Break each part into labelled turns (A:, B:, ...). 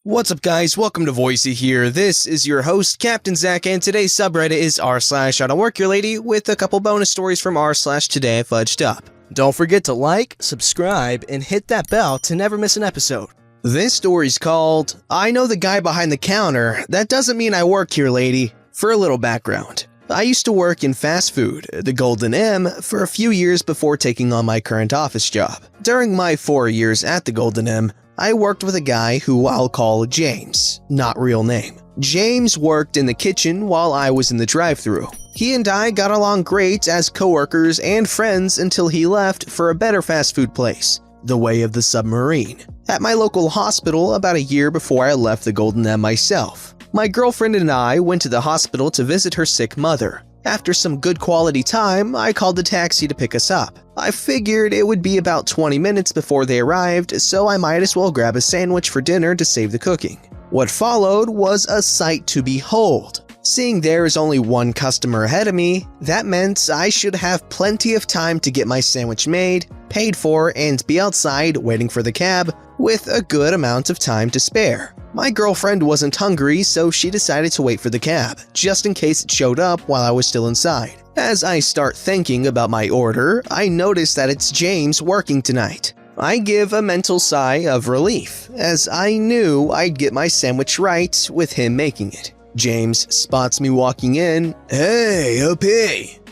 A: What's up guys, welcome to Voicey here. This is your host, Captain Zach, and today's subreddit is r/IDontWorkHereLady with a couple bonus stories from r/Today I Fudged Up. Don't forget to like, subscribe, and hit that bell to never miss an episode. This story's called, I Know the Guy Behind the Counter, That Doesn't Mean I Work Here, Lady. For a little background, I used to work in fast food, the Golden M, for a few years before taking on my current office job. During my 4 years at the Golden M, I worked with a guy who I'll call James, not real name. James worked in the kitchen while I was in the drive-thru. He and I got along great as coworkers and friends until he left for a better fast food place, the Way of the Submarine, at my local hospital about a year before I left the Golden M myself. My girlfriend and I went to the hospital to visit her sick mother. After some good quality time, I called a taxi to pick us up. I figured it would be about 20 minutes before they arrived, so I might as well grab a sandwich for dinner to save the cooking. What followed was a sight to behold. Seeing there is only one customer ahead of me, that meant I should have plenty of time to get my sandwich made, paid for, and be outside waiting for the cab with a good amount of time to spare. My girlfriend wasn't hungry, so she decided to wait for the cab, just in case it showed up while I was still inside. As I start thinking about my order, I notice that it's James working tonight. I give a mental sigh of relief, as I knew I'd get my sandwich right with him making it. James spots me walking in.
B: Hey, OP.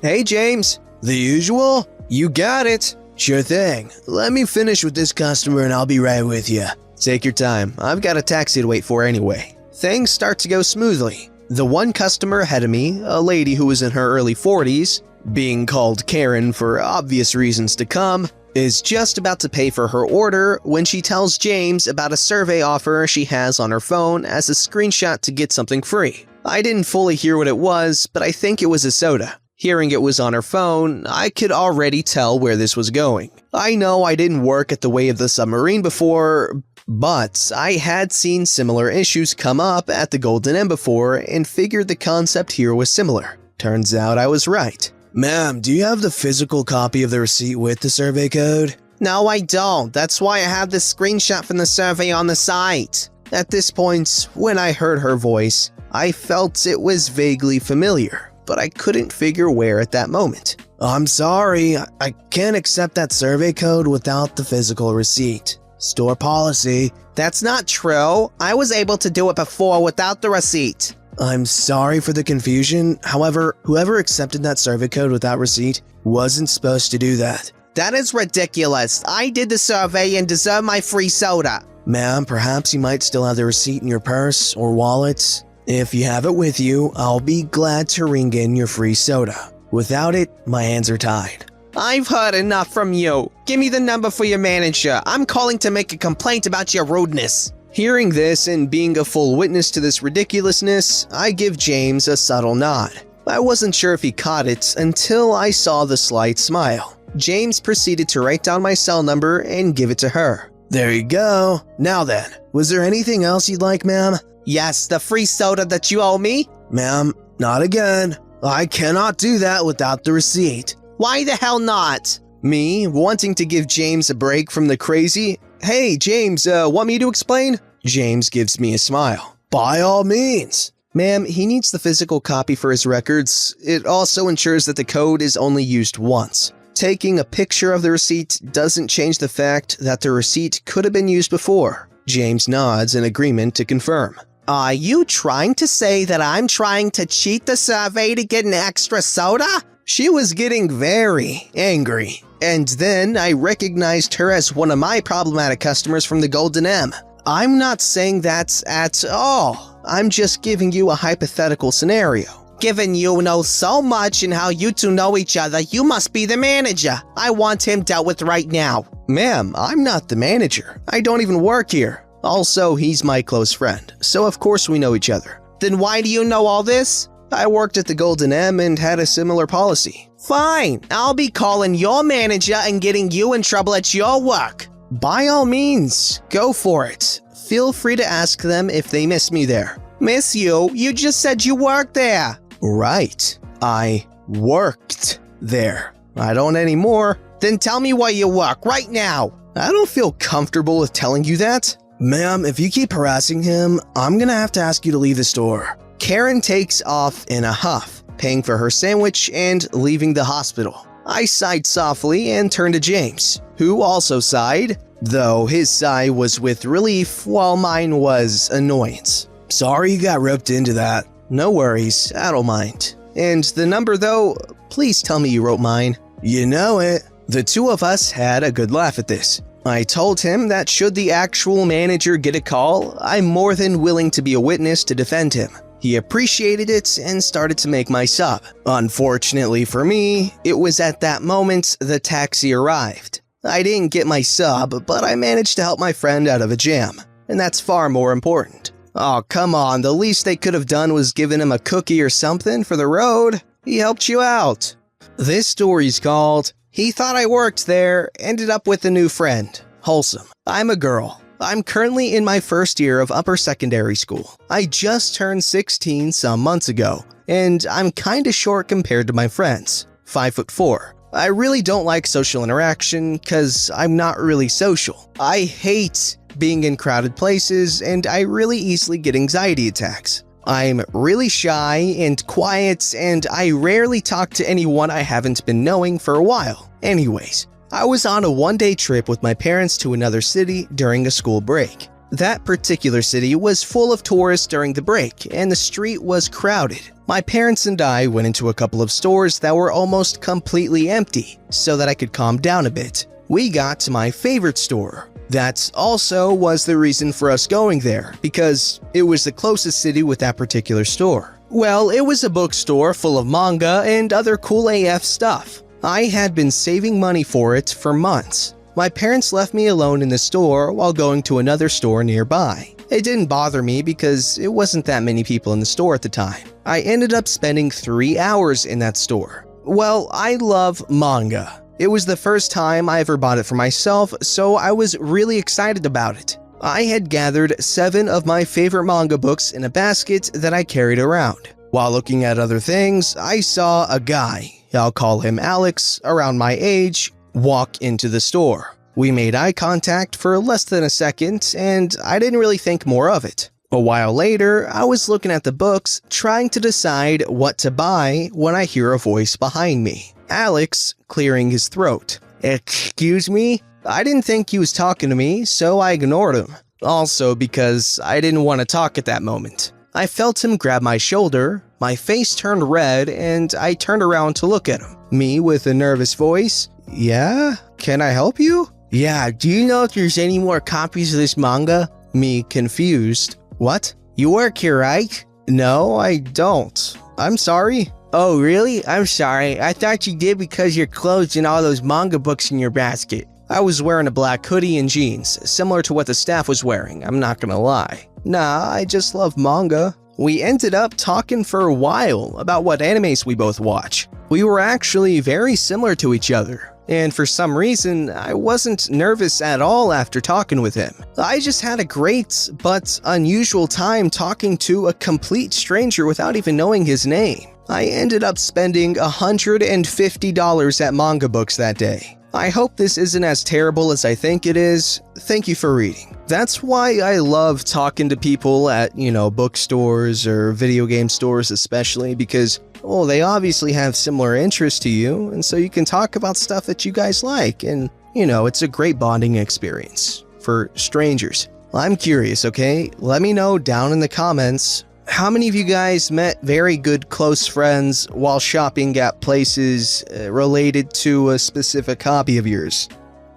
A: Hey James.
B: The usual?
A: You got it.
B: Sure thing. Let me finish with this customer and I'll be right with you.
A: Take your time. I've got a taxi to wait for anyway. Things start to go smoothly. The one customer ahead of me, a lady who was in her early 40s, being called Karen for obvious reasons to come, is just about to pay for her order when she tells James about a survey offer she has on her phone as a screenshot to get something free. I didn't fully hear what it was, but I think it was a soda. Hearing it was on her phone, I could already tell where this was going. I know I didn't work at the Way of the Submarine before, but I had seen similar issues come up at the Golden M before and figured the concept here was similar. Turns out I was right.
B: Ma'am, do you have the physical copy of the receipt with the survey code?
A: No, I don't. That's why I have this screenshot from the survey on the site. At this point, when I heard her voice, I felt it was vaguely familiar, but I couldn't figure where at that moment.
B: I'm sorry, I can't accept that survey code without the physical receipt. Store policy.
A: That's not true. I was able to do it before without the receipt.
B: I'm sorry for the confusion. However, whoever accepted that survey code without receipt wasn't supposed to do that.
A: That is ridiculous. I did the survey and deserve my free soda.
B: Ma'am, perhaps you might still have the receipt in your purse or wallet. If you have it with you, I'll be glad to ring in your free soda. Without it, my hands are tied.
A: I've heard enough from you. Give me the number for your manager. I'm calling to make a complaint about your rudeness. Hearing this and being a full witness to this ridiculousness, I give James a subtle nod. I wasn't sure if he caught it until I saw the slight smile. James proceeded to write down my cell number and give it to her.
B: There you go. Now then, was there anything else you'd like, ma'am?
A: Yes, the free soda that you owe me?
B: Ma'am, not again. I cannot do that without the receipt.
A: Why the hell not? Me, wanting to give James a break from the crazy. Hey, James, want me to explain? James gives me a smile.
B: By all means.
A: Ma'am, he needs the physical copy for his records. It also ensures that the code is only used once. Taking a picture of the receipt doesn't change the fact that the receipt could have been used before. James nods in agreement to confirm. Are you trying to say that I'm trying to cheat the survey to get an extra soda? She was getting very angry, and then I recognized her as one of my problematic customers from the Golden M. I'm not saying that at all. I'm just giving you a hypothetical scenario. Given you know so much and how you two know each other, you must be the manager. I want him dealt with right now. Ma'am, I'm not the manager. I don't even work here. Also, he's my close friend, so of course we know each other. Then why do you know all this? I worked at the Golden M and had a similar policy. Fine, I'll be calling your manager and getting you in trouble at your work. By all means, go for it. Feel free to ask them if they miss me there. Miss you? You just said you worked there. Right, I worked there. I don't anymore. Then tell me where you work right now. I don't feel comfortable with telling you that.
B: Ma'am, if you keep harassing him, I'm gonna have to ask you to leave the store.
A: Karen takes off in a huff, paying for her sandwich and leaving the hospital. I sighed softly and turned to James, who also sighed, though his sigh was with relief while mine was annoyance.
B: Sorry you got roped into that.
A: No worries, I don't mind. And the number though, please tell me you wrote mine.
B: You know it.
A: The two of us had a good laugh at this. I told him that should the actual manager get a call, I'm more than willing to be a witness to defend him. He appreciated it and started to make my sub. Unfortunately for me, it was at that moment the taxi arrived. I didn't get my sub, but I managed to help my friend out of a jam, and that's far more important. Oh, come on, the least they could have done was given him a cookie or something for the road. He helped you out. This story's called, He Thought I Worked There, Ended Up with a New Friend. Wholesome. I'm a girl. I'm currently in my first year of upper secondary school. I just turned 16 some months ago, and I'm kinda short compared to my friends. 5'4". I really don't like social interaction, cause I'm not really social. I hate being in crowded places, and I really easily get anxiety attacks. I'm really shy and quiet, and I rarely talk to anyone I haven't been knowing for a while. Anyways, I was on a one-day trip with my parents to another city during a school break. That particular city was full of tourists during the break, and the street was crowded. My parents and I went into a couple of stores that were almost completely empty, so that I could calm down a bit. We got to my favorite store. That also was the reason for us going there, because it was the closest city with that particular store. Well, it was a bookstore full of manga and other cool AF stuff. I had been saving money for it for months. My parents left me alone in the store while going to another store nearby. It didn't bother me because it wasn't that many people in the store at the time. I ended up spending 3 hours in that store. Well, I love manga. It was the first time I ever bought it for myself, so I was really excited about it. I had gathered 7 of my favorite manga books in a basket that I carried around. While looking at other things, I saw a guy, I'll call him Alex, around my age, walk into the store. We made eye contact for less than a second, and I didn't really think more of it. A while later, I was looking at the books, trying to decide what to buy when I hear a voice behind me. Alex clearing his throat. Excuse me? I didn't think he was talking to me, so I ignored him. Also because I didn't want to talk at that moment. I felt him grab my shoulder, my face turned red, and I turned around to look at him. Me with a nervous voice. Yeah? Can I help you? Yeah, do you know if there's any more copies of this manga? Me confused. What? You work here, right? No, I don't. I'm sorry. Oh, really? I'm sorry. I thought you did because your clothes and all those manga books in your basket. I was wearing a black hoodie and jeans, similar to what the staff was wearing, I'm not gonna lie. Nah, I just love manga. We ended up talking for a while about what animes we both watch. We were actually very similar to each other, and for some reason, I wasn't nervous at all after talking with him. I just had a great but unusual time talking to a complete stranger without even knowing his name. I ended up spending $150 at manga books that day. I hope this isn't as terrible as I think it is. Thank you for reading. That's why I love talking to people at, bookstores or video game stores especially, because, well, they obviously have similar interests to you, and so you can talk about stuff that you guys like, and, it's a great bonding experience for strangers. I'm curious, okay? Let me know down in the comments. How many of you guys met very good close friends while shopping at places related to a specific hobby of yours?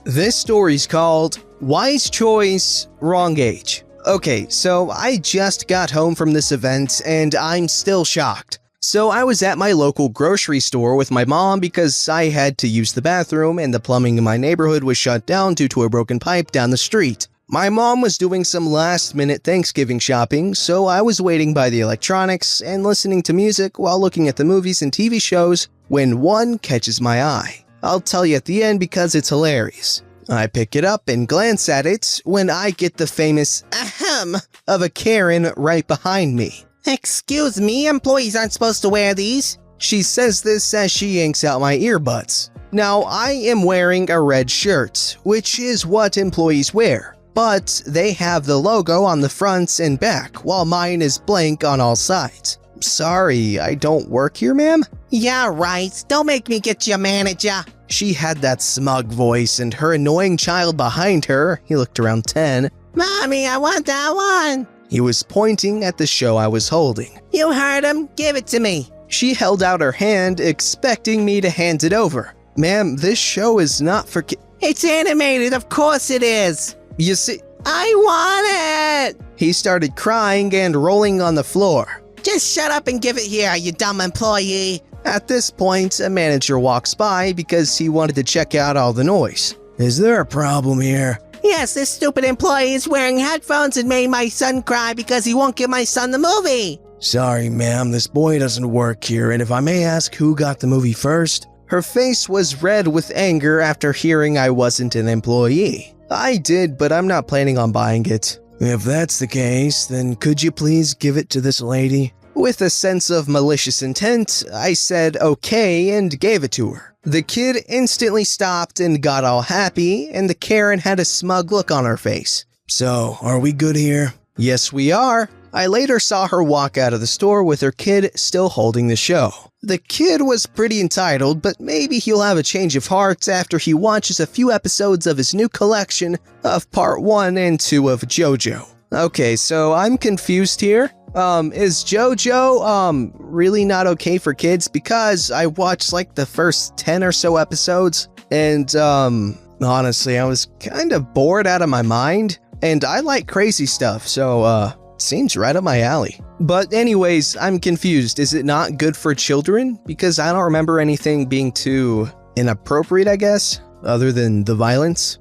A: This story's called Wise Choice, Wrong Age. Okay, so I just got home from this event and I'm still shocked. So I was at my local grocery store with my mom because I had to use the bathroom and the plumbing in my neighborhood was shut down due to a broken pipe down the street. My mom was doing some last-minute Thanksgiving shopping, so I was waiting by the electronics and listening to music while looking at the movies and TV shows when one catches my eye. I'll tell you at the end because it's hilarious. I pick it up and glance at it when I get the famous ahem of a Karen right behind me. Excuse me, employees aren't supposed to wear these. She says this as she yanks out my earbuds. Now, I am wearing a red shirt, which is what employees wear. but they have the logo on the front and back, while mine is blank on all sides. Sorry, I don't work here, ma'am?
B: Yeah, right. Don't make me get you a manager.
A: She had that smug voice, and her annoying child behind her, he looked around 10.
B: Mommy, I want that one.
A: He was pointing at the show I was holding.
B: You heard him. Give it to me.
A: She held out her hand, expecting me to hand it over. Ma'am, this show is not for
B: It's animated, of course it is.
A: You see,
B: I want it.
A: he started crying and rolling on the floor.
B: Just shut up and give it here, you dumb employee.
A: At this point, a manager walks by because he wanted to check out all the noise. Is there a problem here?
B: Yes, this stupid employee is wearing headphones and made my son cry because he won't give my son the movie.
A: Sorry, ma'am, this boy doesn't work here, and if I may ask who got the movie first? Her face was red with anger after hearing I wasn't an employee. I did, but I'm not planning on buying it. If that's the case, then could you please give it to this lady? With a sense of malicious intent, I said okay and gave it to her. The kid instantly stopped and got all happy, and the Karen had a smug look on her face. So, are we good here? Yes, we are. I later saw her walk out of the store with her kid still holding the show. The kid was pretty entitled, but maybe he'll have a change of heart after he watches a few episodes of his new collection of part 1 and 2 of JoJo. Okay, so I'm confused here. Is JoJo, really not okay for kids? Because I watched like the first 10 or so episodes, and, honestly, I was kind of bored out of my mind, and I like crazy stuff, so, seems right up my alley. But anyways, I'm confused. Is it not good for children? Because I don't remember anything being too inappropriate, I guess, other than the violence.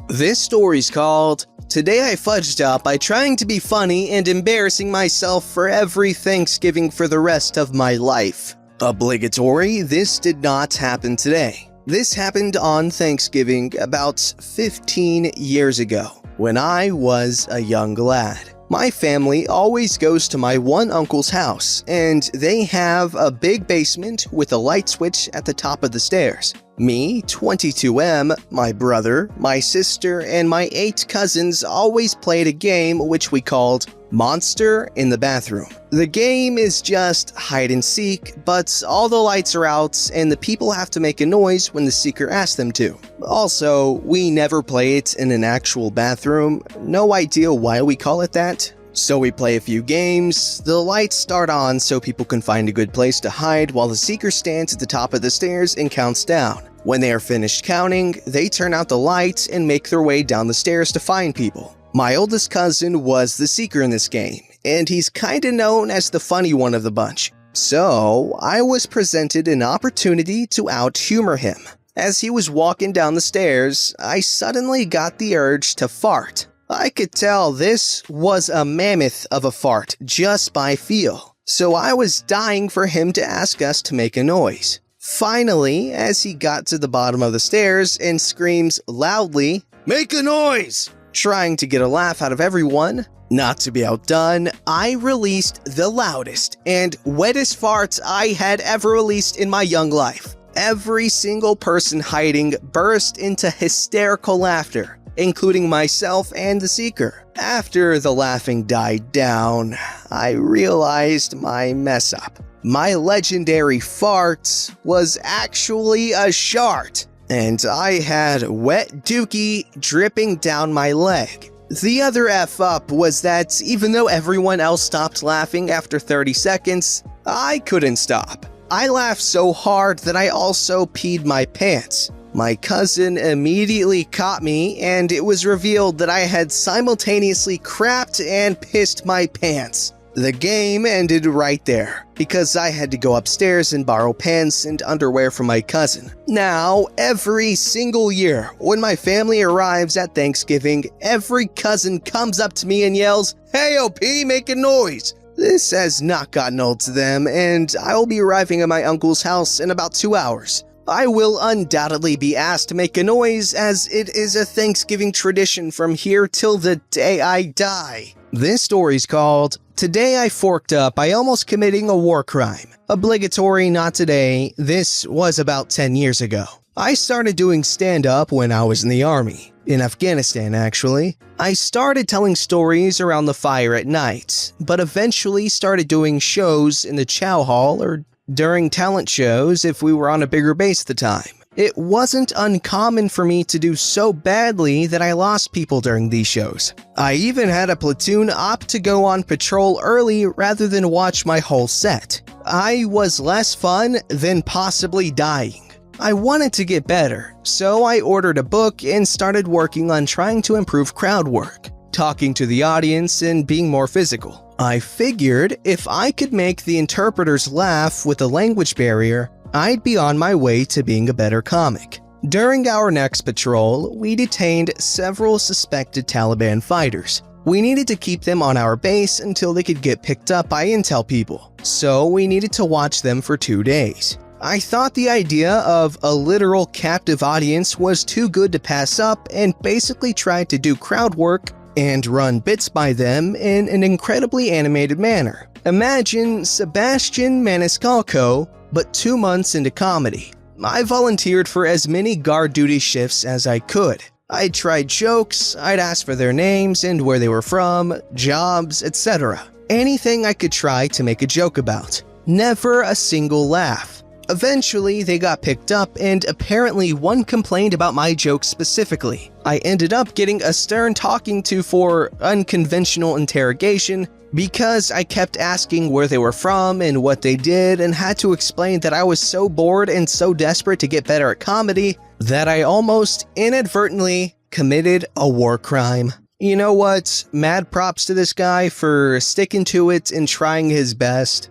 A: This story's called Today I Fudged Up by Trying to Be Funny and Embarrassing Myself for Every Thanksgiving for the Rest of My Life. Obligatory, this did not happen today. This happened on Thanksgiving about 15 years ago, when I was a young lad. My family always goes to my one uncle's house, and they have a big basement with a light switch at the top of the stairs. Me, 22M, my brother, my sister, and my 8 cousins always played a game which we called Monster in the Bathroom. The game is just hide and seek, but all the lights are out and the people have to make a noise when the seeker asks them to. Also, we never play it in an actual bathroom. No idea why we call it that. So we play a few games, the lights start on so people can find a good place to hide while the seeker stands at the top of the stairs and counts down. When they are finished counting, they turn out the lights and make their way down the stairs to find people. My oldest cousin was the seeker in this game, and he's kinda known as the funny one of the bunch. So, I was presented an opportunity to out-humor him. As he was walking down the stairs, I suddenly got the urge to fart. I could tell this was a mammoth of a fart just by feel, so I was dying for him to ask us to make a noise. Finally, as he got to the bottom of the stairs and screams loudly, "Make a noise!" trying to get a laugh out of everyone. Not to be outdone, I released the loudest and wettest farts I had ever released in my young life. Every single person hiding burst into hysterical laughter, including myself and the seeker. After the laughing died down, I realized my mess up. My legendary fart was actually a shart, and I had wet dookie dripping down my leg. The other F up was that even though everyone else stopped laughing after 30 seconds, I couldn't stop. I laughed so hard that I also peed my pants. My cousin immediately caught me, and it was revealed that I had simultaneously crapped and pissed my pants. The game ended right there, because I had to go upstairs and borrow pants and underwear from my cousin. Now, every single year, when my family arrives at Thanksgiving, every cousin comes up to me and yells, "Hey OP, make a noise!" This has not gotten old to them, and I will be arriving at my uncle's house in about 2 hours. I will undoubtedly be asked to make a noise, as it is a Thanksgiving tradition from here till the day I die. This story's called Today I Forked Up by Almost Committing a War Crime. Obligatory, not today. This was about 10 years ago. I started doing stand-up when I was in the army.
B: In Afghanistan, actually. I started telling stories around the fire at night, but eventually started doing shows in the chow hall or during talent shows if we were on a bigger base at the time. It wasn't uncommon for me to do so badly that I lost people during these shows. I even had a platoon opt to go on patrol early rather than watch my whole set. I was less fun than possibly dying. I wanted to get better, so I ordered a book and started working on trying to improve crowd work, talking to the audience, and being more physical. I figured if I could make the interpreters laugh with a language barrier, I'd be on my way to being a better comic. During our next patrol, we detained several suspected Taliban fighters. We needed to keep them on our base until they could get picked up by intel people, so we needed to watch them for 2 days. I thought the idea of a literal captive audience was too good to pass up and basically tried to do crowd work and run bits by them in an incredibly animated manner. Imagine Sebastian Maniscalco, but 2 months into comedy. I volunteered for as many guard duty shifts as I could. I tried jokes, I'd ask for their names and where they were from, jobs, etc. Anything I could try to make a joke about. Never a single laugh. Eventually, they got picked up, and apparently one complained about my jokes specifically. I ended up getting a stern talking to for unconventional interrogation because I kept asking where they were from and what they did, and had to explain that I was so bored and so desperate to get better at comedy that I almost inadvertently committed a war crime. You know what? Mad props to this guy for sticking to it and trying his best.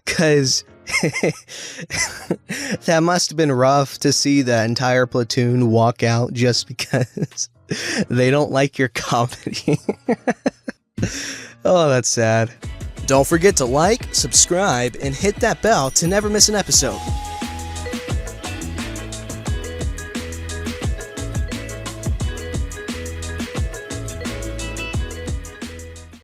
B: Cause that must have been rough to see the entire platoon walk out just because they don't like your comedy. Oh, that's sad.
A: Don't forget to like, subscribe, and hit that bell to never miss an episode.